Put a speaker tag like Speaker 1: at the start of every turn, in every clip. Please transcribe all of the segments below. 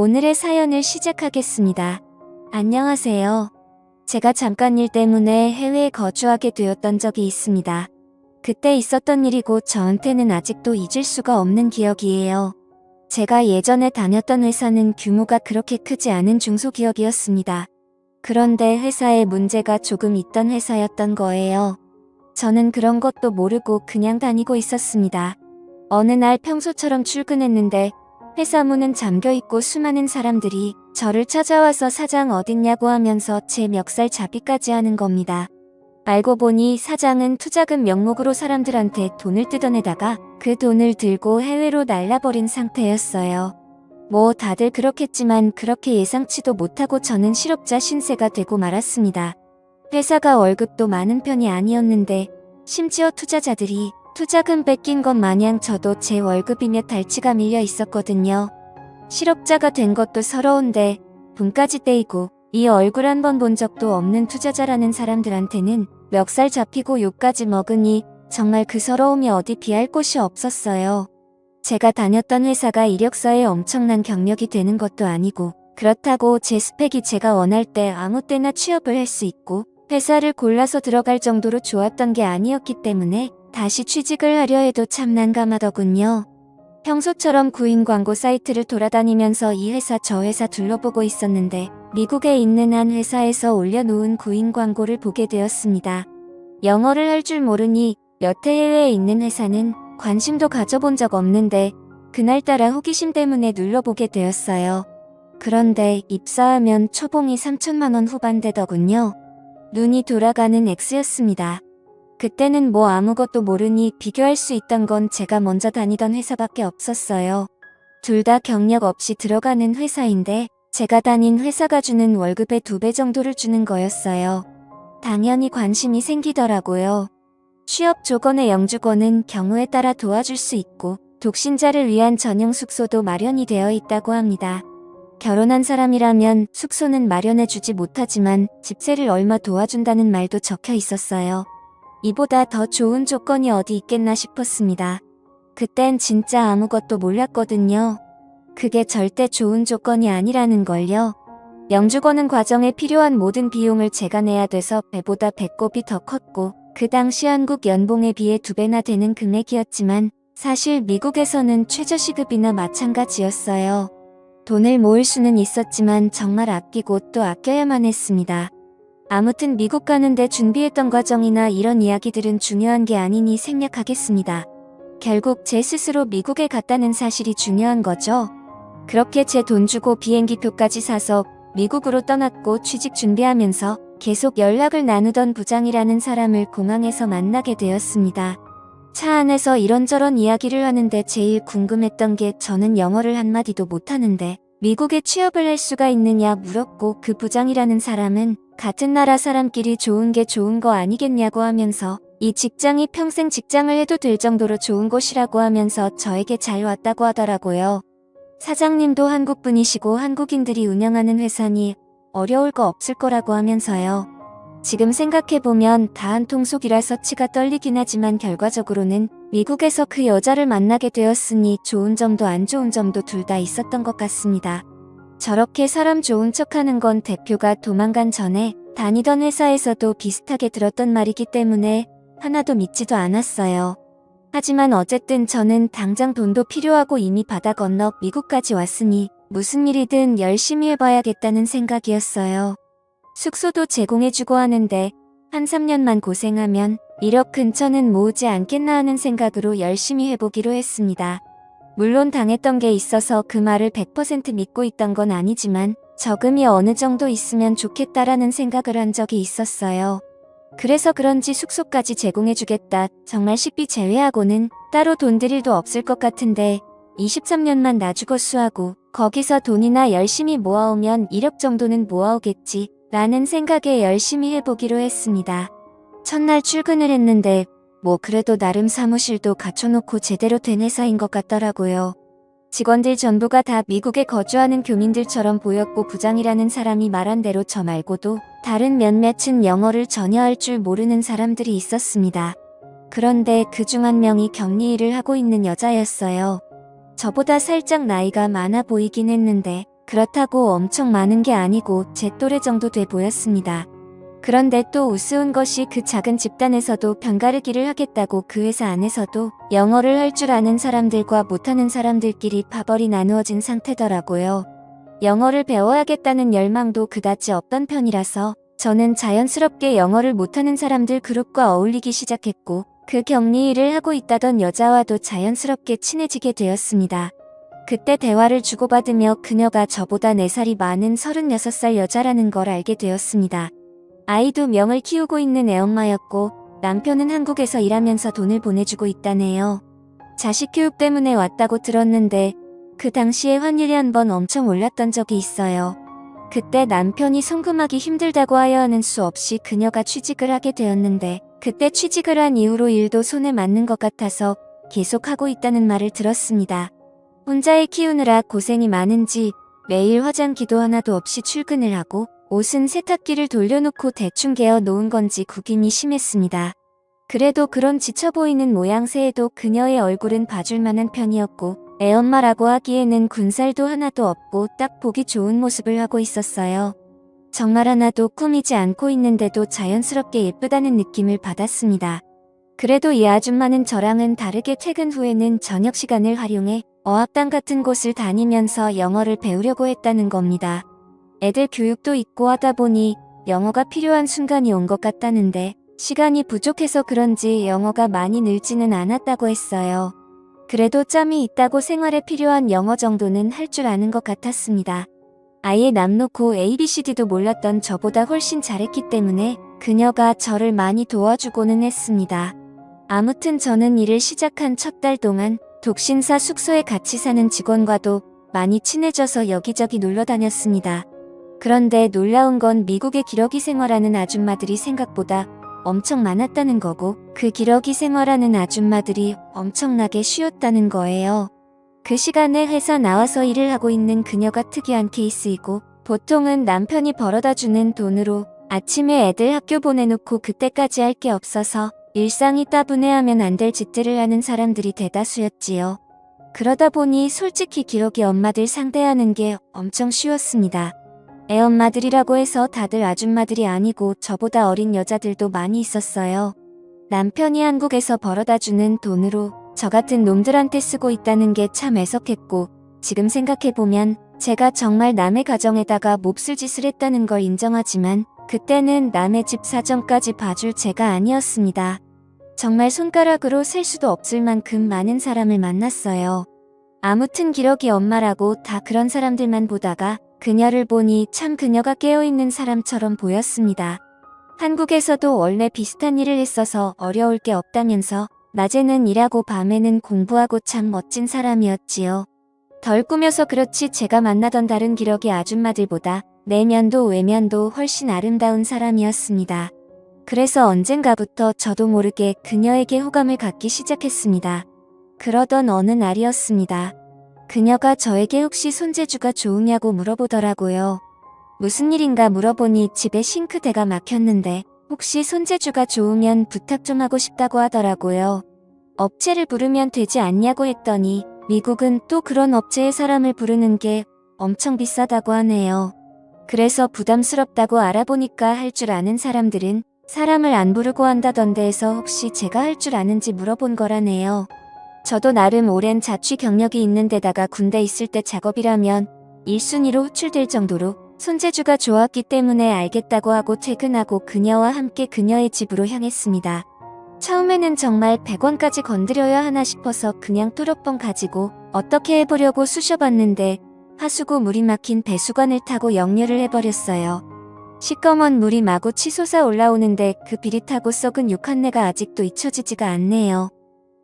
Speaker 1: 오늘의 사연을 시작하겠습니다. 안녕하세요. 제가 잠깐 일 때문에 해외에 거주하게 되었던 적이 있습니다. 그때 있었던 일이고 저한테는 아직도 잊을 수가 없는 기억이에요. 제가 예전에 다녔던 회사는 규모가 그렇게 크지 않은 중소기업이었습니다. 그런데 회사에 문제가 조금 있던 회사였던 거예요. 저는 그런 것도 모르고 그냥 다니고 있었습니다. 어느 날 평소처럼 출근했는데 회사 문은 잠겨있고 수많은 사람들이 저를 찾아와서 사장 어딨냐고 하면서 제 멱살 잡기까지 하는 겁니다. 알고 보니 사장은 투자금 명목으로 사람들한테 돈을 뜯어내다가 그 돈을 들고 해외로 날라버린 상태였어요. 뭐 다들 그렇겠지만 그렇게 예상치도 못하고 저는 실업자 신세가 되고 말았습니다. 회사가 월급도 많은 편이 아니었는데 심지어 투자자들이 투자금 뺏긴 것 마냥 저도 제 월급이며 달치가 밀려 있었거든요. 실업자가 된 것도 서러운데 돈까지 떼이고 이 얼굴 한 번 본 적도 없는 투자자라는 사람들한테는 멱살 잡히고 욕까지 먹으니 정말 그 서러움이 어디 비할 곳이 없었어요. 제가 다녔던 회사가 이력서에 엄청난 경력이 되는 것도 아니고 그렇다고 제 스펙이 제가 원할 때 아무 때나 취업을 할 수 있고 회사를 골라서 들어갈 정도로 좋았던 게 아니었기 때문에 다시 취직을 하려 해도 참 난감하더군요. 평소처럼 구인 광고 사이트를 돌아다니면서 이 회사 저 회사 둘러보고 있었는데 미국에 있는 한 회사에서 올려놓은 구인 광고를 보게 되었습니다. 영어를 할 줄 모르니 여태 해외에 있는 회사는 관심도 가져본 적 없는데 그날따라 호기심 때문에 눌러보게 되었어요. 그런데 입사하면 초봉이 3천만 원 후반대더군요. 눈이 돌아가는 X였습니다. 그때는 뭐 아무것도 모르니 비교할 수 있던 건 제가 먼저 다니던 회사밖에 없었어요. 둘 다 경력 없이 들어가는 회사인데 제가 다닌 회사가 주는 월급의 2배 정도를 주는 거였어요. 당연히 관심이 생기더라고요. 취업 조건의 영주권은 경우에 따라 도와줄 수 있고 독신자를 위한 전용 숙소도 마련이 되어 있다고 합니다. 결혼한 사람이라면 숙소는 마련해주지 못하지만 집세를 얼마 도와준다는 말도 적혀 있었어요. 이보다 더 좋은 조건이 어디 있겠나 싶었습니다. 그땐 진짜 아무것도 몰랐거든요. 그게 절대 좋은 조건이 아니라는 걸요. 영주권은 과정에 필요한 모든 비용을 제가 내야 돼서 배보다 배꼽이 더 컸고 그 당시 한국 연봉에 비해 2배나 되는 금액이었지만 사실 미국에서는 최저시급이나 마찬가지였어요. 돈을 모을 수는 있었지만 정말 아끼고 또 아껴야만 했습니다. 아무튼 미국 가는데 준비했던 과정이나 이런 이야기들은 중요한 게 아니니 생략하겠습니다. 결국 제 스스로 미국에 갔다는 사실이 중요한 거죠. 그렇게 제 돈 주고 비행기표까지 사서 미국으로 떠났고 취직 준비하면서 계속 연락을 나누던 부장이라는 사람을 공항에서 만나게 되었습니다. 차 안에서 이런저런 이야기를 하는데 제일 궁금했던 게 저는 영어를 한마디도 못하는데 미국에 취업을 할 수가 있느냐 물었고 그 부장이라는 사람은 같은 나라 사람끼리 좋은 게 좋은 거 아니겠냐고 하면서 이 직장이 평생 직장을 해도 될 정도로 좋은 곳이라고 하면서 저에게 잘 왔다고 하더라고요. 사장님도 한국분이시고 한국인들이 운영하는 회사니 어려울 거 없을 거라고 하면서요. 지금 생각해보면 다 한통속이라서 치가 떨리긴 하지만 결과적으로는 미국에서 그 여자를 만나게 되었으니 좋은 점도 안 좋은 점도 둘 다 있었던 것 같습니다. 저렇게 사람 좋은 척하는 건 대표가 도망간 전에 다니던 회사에서도 비슷하게 들었던 말이기 때문에 하나도 믿지도 않았어요. 하지만 어쨌든 저는 당장 돈도 필요하고 이미 바다 건너 미국까지 왔으니 무슨 일이든 열심히 해봐야겠다는 생각이었어요. 숙소도 제공해주고 하는데 한 3년만 고생하면 1억 근처는 모으지 않겠나 하는 생각으로 열심히 해보기로 했습니다. 물론 당했던 게 있어서 그 말을 100% 믿고 있던 건 아니지만 저금이 어느 정도 있으면 좋겠다라는 생각을 한 적이 있었어요. 그래서 그런지 숙소까지 제공해주겠다. 정말 식비 제외하고는 따로 돈 들일 도 없을 것 같은데 23년만 놔주고 수하고 거기서 돈이나 열심히 모아오면 1억 정도는 모아오겠지 라는 생각에 열심히 해보기로 했습니다. 첫날 출근을 했는데 뭐 그래도 나름 사무실도 갖춰놓고 제대로 된 회사인 것 같더라고요. 직원들 전부가 다 미국에 거주하는 교민들처럼 보였고 부장이라는 사람이 말한 대로 저 말고도 다른 몇몇은 영어를 전혀 할 줄 모르는 사람들이 있었습니다. 그런데 그중 한 명이 격리 일을 하고 있는 여자였어요. 저보다 살짝 나이가 많아 보이긴 했는데 그렇다고 엄청 많은 게 아니고 제 또래 정도 돼 보였습니다. 그런데 또 우스운 것이 그 작은 집단에서도 편가르기를 하겠다고 그 회사 안에서도 영어를 할 줄 아는 사람들과 못하는 사람들끼리 파벌이 나누어진 상태더라고요. 영어를 배워야겠다는 열망도 그다지 없던 편이라서 저는 자연스럽게 영어를 못하는 사람들 그룹과 어울리기 시작했고 그 격리 일을 하고 있다던 여자와도 자연스럽게 친해지게 되었습니다. 그때 대화를 주고받으며 그녀가 저보다 4살이 많은 36살 여자라는 걸 알게 되었습니다. 아이 2명을 키우고 있는 애엄마였고 남편은 한국에서 일하면서 돈을 보내주고 있다네요. 자식 교육 때문에 왔다고 들었는데 그 당시에 환율이 한번 엄청 올랐던 적이 있어요. 그때 남편이 송금하기 힘들다고 하여 하는 수 없이 그녀가 취직을 하게 되었는데 그때 취직을 한 이후로 일도 손에 맞는 것 같아서 계속하고 있다는 말을 들었습니다. 혼자 애 키우느라 고생이 많은지 매일 화장기도 하나도 없이 출근을 하고 옷은 세탁기를 돌려놓고 대충 개어 놓은 건지 구김이 심했습니다. 그래도 그런 지쳐 보이는 모양새에도 그녀의 얼굴은 봐줄 만한 편이었고 애엄마라고 하기에는 군살도 하나도 없고 딱 보기 좋은 모습을 하고 있었어요. 정말 하나도 꾸미지 않고 있는데도 자연스럽게 예쁘다는 느낌을 받았습니다. 그래도 이 아줌마는 저랑은 다르게 퇴근 후에는 저녁 시간을 활용해 어학당 같은 곳을 다니면서 영어를 배우려고 했다는 겁니다. 애들 교육도 있고 하다 보니 영어가 필요한 순간이 온 것 같다는데 시간이 부족해서 그런지 영어가 많이 늘지는 않았다고 했어요. 그래도 짬이 있다고 생활에 필요한 영어 정도는 할 줄 아는 것 같았습니다. 아예 남 놓고 ABCD도 몰랐던 저보다 훨씬 잘했기 때문에 그녀가 저를 많이 도와주고는 했습니다. 아무튼 저는 일을 시작한 첫 달 동안 독신사 숙소에 같이 사는 직원과도 많이 친해져서 여기저기 놀러 다녔습니다. 그런데 놀라운 건 미국의 기러기 생활하는 아줌마들이 생각보다 엄청 많았다는 거고 그 기러기 생활하는 아줌마들이 엄청나게 쉬웠다는 거예요. 그 시간에 회사 나와서 일을 하고 있는 그녀가 특이한 케이스이고 보통은 남편이 벌어다주는 돈으로 아침에 애들 학교 보내놓고 그때까지 할 게 없어서 일상이 따분해하면 안 될 짓들을 하는 사람들이 대다수였지요. 그러다 보니 솔직히 기러기 엄마들 상대하는 게 엄청 쉬웠습니다. 애엄마들이라고 해서 다들 아줌마들이 아니고 저보다 어린 여자들도 많이 있었어요. 남편이 한국에서 벌어다주는 돈으로 저 같은 놈들한테 쓰고 있다는 게 참 애석했고 지금 생각해보면 제가 정말 남의 가정에다가 몹쓸 짓을 했다는 걸 인정하지만 그때는 남의 집 사정까지 봐줄 제가 아니었습니다. 정말 손가락으로 셀 수도 없을 만큼 많은 사람을 만났어요. 아무튼 기러기 엄마라고 다 그런 사람들만 보다가 그녀를 보니 참 그녀가 깨어있는 사람처럼 보였습니다. 한국에서도 원래 비슷한 일을 했어서 어려울 게 없다면서 낮에는 일하고 밤에는 공부하고 참 멋진 사람이었지요. 덜 꾸며서 그렇지 제가 만나던 다른 기러기 아줌마들보다 내면도 외면도 훨씬 아름다운 사람이었습니다. 그래서 언젠가부터 저도 모르게 그녀에게 호감을 갖기 시작했습니다. 그러던 어느 날이었습니다. 그녀가 저에게 혹시 손재주가 좋으냐고 물어보더라고요. 무슨 일인가 물어보니 집에 싱크대가 막혔는데 혹시 손재주가 좋으면 부탁 좀 하고 싶다고 하더라고요. 업체를 부르면 되지 않냐고 했더니 미국은 또 그런 업체의 사람을 부르는 게 엄청 비싸다고 하네요. 그래서 부담스럽다고 알아보니까 할 줄 아는 사람들은 사람을 안 부르고 한다던데 해서 혹시 제가 할 줄 아는지 물어본 거라네요. 저도 나름 오랜 자취 경력이 있는 데다가 군대 있을 때 작업이라면 1순위로 호출될 정도로 손재주가 좋았기 때문에 알겠다고 하고 퇴근하고 그녀와 함께 그녀의 집으로 향했습니다. 처음에는 정말 100원까지 건드려야 하나 싶어서 그냥 뚜럭뻥 가지고 어떻게 해보려고 쑤셔봤는데 하수구 물이 막힌 배수관을 타고 역류를 해버렸어요. 시꺼먼 물이 마구 치솟아 올라오는데 그 비릿하고 썩은 육한내가 아직도 잊혀지지가 않네요.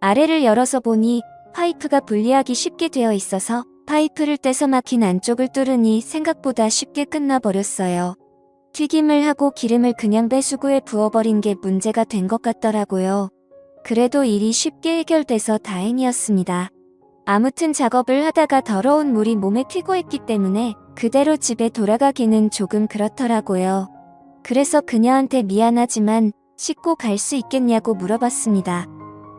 Speaker 1: 아래를 열어서 보니 파이프가 분리하기 쉽게 되어 있어서 파이프를 떼서 막힌 안쪽을 뚫으니 생각보다 쉽게 끝나버렸어요. 튀김을 하고 기름을 그냥 배수구에 부어버린 게 문제가 된 것 같더라고요. 그래도 일이 쉽게 해결돼서 다행이었습니다. 아무튼 작업을 하다가 더러운 물이 몸에 튀고 했기 때문에 그대로 집에 돌아가기는 조금 그렇더라고요. 그래서 그녀한테 미안하지만 씻고 갈 수 있겠냐고 물어봤습니다.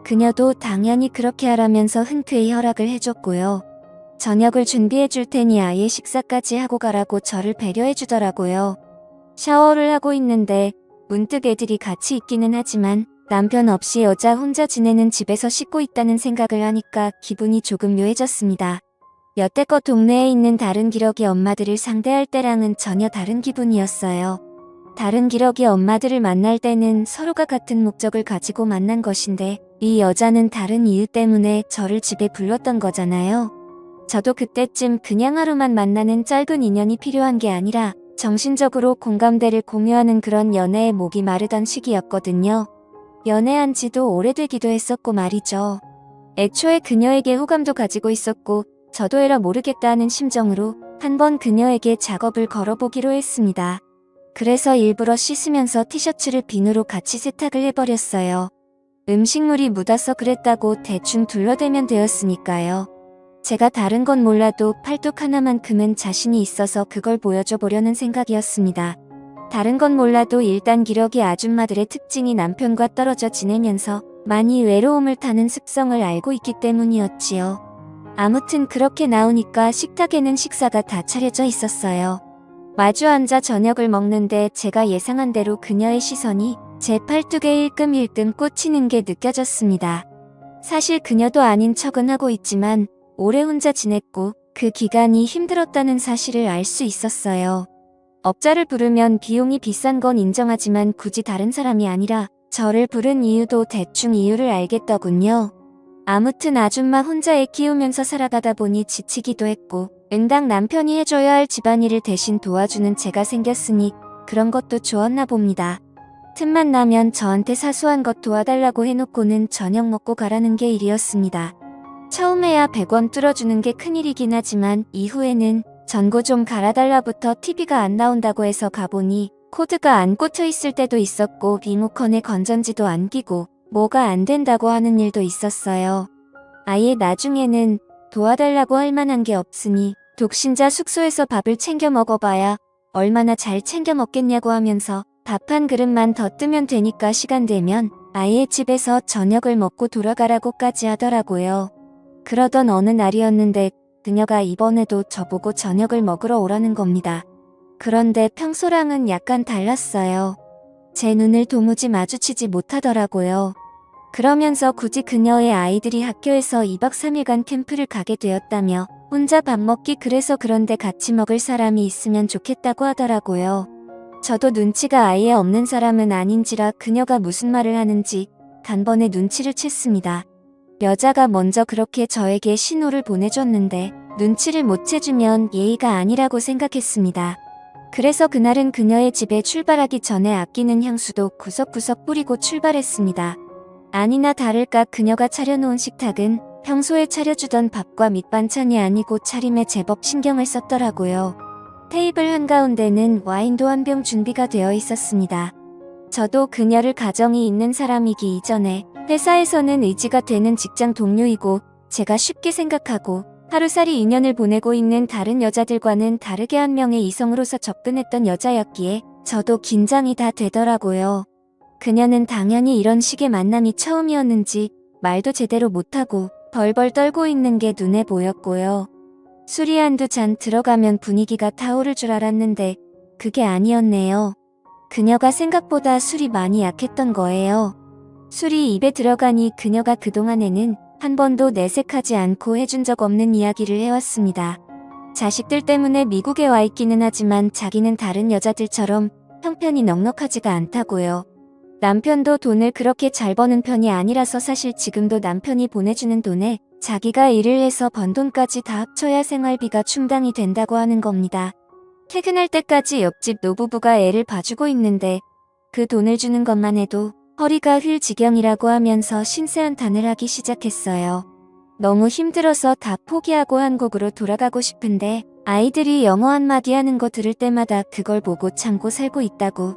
Speaker 1: 그녀도 당연히 그렇게 하라면서 흔쾌히 허락을 해줬고요. 저녁을 준비해 줄 테니 아예 식사까지 하고 가라고 저를 배려해 주더라고요. 샤워를 하고 있는데 문득 애들이 같이 있기는 하지만 남편 없이 여자 혼자 지내는 집에서 씻고 있다는 생각을 하니까 기분이 조금 묘해졌습니다. 여태껏 동네에 있는 다른 기러기 엄마들을 상대할 때랑은 전혀 다른 기분이었어요. 다른 기러기 엄마들을 만날 때는 서로가 같은 목적을 가지고 만난 것인데 이 여자는 다른 이유 때문에 저를 집에 불렀던 거잖아요. 저도 그때쯤 그냥 하루만 만나는 짧은 인연이 필요한 게 아니라 정신적으로 공감대를 공유하는 그런 연애에 목이 마르던 시기였거든요. 연애한 지도 오래되기도 했었고 말이죠. 애초에 그녀에게 호감도 가지고 있었고 저도 에라 모르겠다 하는 심정으로 한번 그녀에게 작업을 걸어보기로 했습니다. 그래서 일부러 씻으면서 티셔츠를 비누로 같이 세탁을 해버렸어요. 음식물이 묻어서 그랬다고 대충 둘러대면 되었으니까요. 제가 다른 건 몰라도 팔뚝 하나만큼은 자신이 있어서 그걸 보여줘 보려는 생각이었습니다. 다른 건 몰라도 일단 기러기 아줌마들의 특징이 남편과 떨어져 지내면서 많이 외로움을 타는 습성을 알고 있기 때문이었지요. 아무튼 그렇게 나오니까 식탁에는 식사가 다 차려져 있었어요. 마주 앉아 저녁을 먹는데 제가 예상한 대로 그녀의 시선이 제 팔뚝에 일끔일끔 꽂히는 게 느껴졌습니다. 사실 그녀도 아닌 척은 하고 있지만 오래 혼자 지냈고 그 기간이 힘들었다는 사실을 알 수 있었어요. 업자를 부르면 비용이 비싼 건 인정하지만 굳이 다른 사람이 아니라 저를 부른 이유도 대충 이유를 알겠더군요. 아무튼 아줌마 혼자 애 키우면서 살아가다 보니 지치기도 했고 응당 남편이 해줘야 할 집안일을 대신 도와주는 제가 생겼으니 그런 것도 좋았나 봅니다. 틈만 나면 저한테 사소한 것 도와달라고 해놓고는 저녁 먹고 가라는 게 일이었습니다. 처음에야 100원 뚫어주는 게 큰일이긴 하지만 이후에는 전구 좀 갈아달라부터 TV가 안 나온다고 해서 가보니 코드가 안 꽂혀 있을 때도 있었고 리모컨에 건전지도 안 끼고 뭐가 안 된다고 하는 일도 있었어요. 아예 나중에는 도와달라고 할 만한 게 없으니 독신자 숙소에서 밥을 챙겨 먹어봐야 얼마나 잘 챙겨 먹겠냐고 하면서 밥 한 그릇만 더 뜨면 되니까 시간 되면 아예 집에서 저녁을 먹고 돌아가라고까지 하더라고요. 그러던 어느 날이었는데 그녀가 이번에도 저보고 저녁을 먹으러 오라는 겁니다. 그런데 평소랑은 약간 달랐어요. 제 눈을 도무지 마주치지 못하더라고요. 그러면서 굳이 그녀의 아이들이 학교에서 2박 3일간 캠프를 가게 되었다며 혼자 밥 먹기 그래서 그런데 같이 먹을 사람이 있으면 좋겠다고 하더라고요. 저도 눈치가 아예 없는 사람은 아닌지라 그녀가 무슨 말을 하는지 단번에 눈치를 챘습니다. 여자가 먼저 그렇게 저에게 신호를 보내줬는데 눈치를 못 채주면 예의가 아니라고 생각했습니다. 그래서 그날은 그녀의 집에 출발하기 전에 아끼는 향수도 구석구석 뿌리고 출발했습니다. 아니나 다를까 그녀가 차려놓은 식탁은 평소에 차려주던 밥과 밑반찬이 아니고 차림에 제법 신경을 썼더라고요. 테이블 한가운데는 와인도 한 병 준비가 되어 있었습니다. 저도 그녀를 가정이 있는 사람이기 이전에 회사에서는 의지가 되는 직장 동료이고 제가 쉽게 생각하고 하루살이 인연을 보내고 있는 다른 여자들과는 다르게 한 명의 이성으로서 접근했던 여자였기에 저도 긴장이 다 되더라고요. 그녀는 당연히 이런 식의 만남이 처음이었는지 말도 제대로 못하고 벌벌 떨고 있는 게 눈에 보였고요. 술이 한두 잔 들어가면 분위기가 타오를 줄 알았는데 그게 아니었네요. 그녀가 생각보다 술이 많이 약했던 거예요. 술이 입에 들어가니 그녀가 그동안에는 한 번도 내색하지 않고 해준 적 없는 이야기를 해왔습니다. 자식들 때문에 미국에 와 있기는 하지만 자기는 다른 여자들처럼 형편이 넉넉하지가 않다고요. 남편도 돈을 그렇게 잘 버는 편이 아니라서 사실 지금도 남편이 보내주는 돈에 자기가 일을 해서 번 돈까지 다 합쳐야 생활비가 충당이 된다고 하는 겁니다. 퇴근할 때까지 옆집 노부부가 애를 봐주고 있는데 그 돈을 주는 것만 해도 허리가 휠 지경이라고 하면서 신세한탄을 하기 시작했어요. 너무 힘들어서 다 포기하고 한국으로 돌아가고 싶은데 아이들이 영어 한마디 하는 거 들을 때마다 그걸 보고 참고 살고 있다고.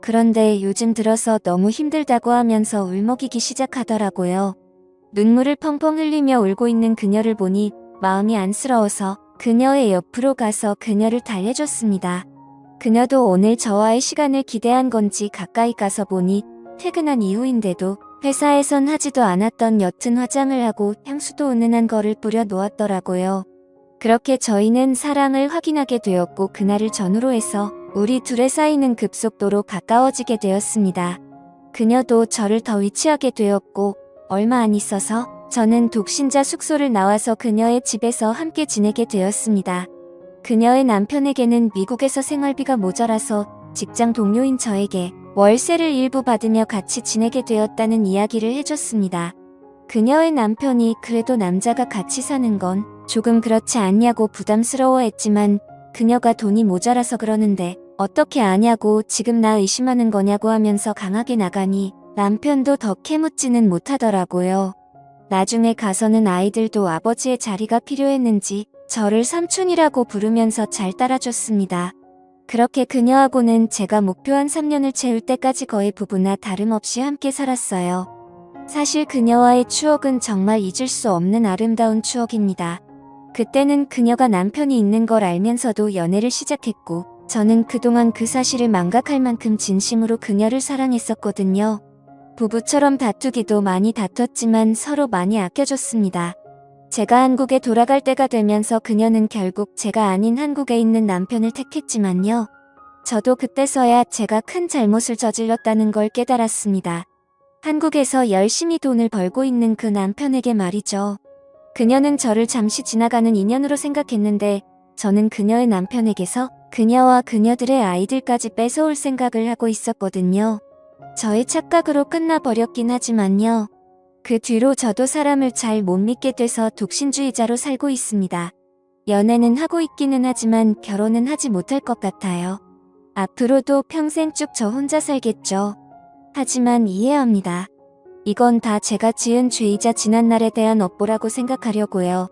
Speaker 1: 그런데 요즘 들어서 너무 힘들다고 하면서 울먹이기 시작하더라고요. 눈물을 펑펑 흘리며 울고 있는 그녀를 보니 마음이 안쓰러워서 그녀의 옆으로 가서 그녀를 달래줬습니다. 그녀도 오늘 저와의 시간을 기대한 건지 가까이 가서 보니 퇴근한 이후인데도 회사에선 하지도 않았던 옅은 화장을 하고 향수도 은은한 거를 뿌려 놓았더라고요. 그렇게 저희는 사랑을 확인하게 되었고 그날을 전후로 해서 우리 둘의 사이는 급속도로 가까워지게 되었습니다. 그녀도 저를 더 위치하게 되었고 얼마 안 있어서 저는 독신자 숙소를 나와서 그녀의 집에서 함께 지내게 되었습니다. 그녀의 남편에게는 미국에서 생활비가 모자라서 직장 동료인 저에게 월세를 일부 받으며 같이 지내게 되었다는 이야기를 해줬습니다. 그녀의 남편이 그래도 남자가 같이 사는 건 조금 그렇지 않냐고 부담스러워했지만 그녀가 돈이 모자라서 그러는데 어떻게 아냐고 지금 나 의심하는 거냐고 하면서 강하게 나가니 남편도 더 캐묻지는 못하더라고요. 나중에 가서는 아이들도 아버지의 자리가 필요했는지 저를 삼촌이라고 부르면서 잘 따라줬습니다. 그렇게 그녀하고는 제가 목표한 3년을 채울 때까지 거의 부부나 다름없이 함께 살았어요. 사실 그녀와의 추억은 정말 잊을 수 없는 아름다운 추억입니다. 그때는 그녀가 남편이 있는 걸 알면서도 연애를 시작했고 저는 그동안 그 사실을 망각할 만큼 진심으로 그녀를 사랑했었거든요. 부부처럼 다투기도 많이 다퉜지만 서로 많이 아껴줬습니다. 제가 한국에 돌아갈 때가 되면서 그녀는 결국 제가 아닌 한국에 있는 남편을 택했지만요. 저도 그때서야 제가 큰 잘못을 저질렀다는 걸 깨달았습니다. 한국에서 열심히 돈을 벌고 있는 그 남편에게 말이죠. 그녀는 저를 잠시 지나가는 인연으로 생각했는데 저는 그녀의 남편에게서 그녀와 그녀들의 아이들까지 뺏어올 생각을 하고 있었거든요. 저의 착각으로 끝나버렸긴 하지만요. 그 뒤로 저도 사람을 잘 못 믿게 돼서 독신주의자로 살고 있습니다. 연애는 하고 있기는 하지만 결혼은 하지 못할 것 같아요. 앞으로도 평생 쭉 저 혼자 살겠죠. 하지만 이해합니다. 이건 다 제가 지은 죄이자 지난날에 대한 업보라고 생각하려고요.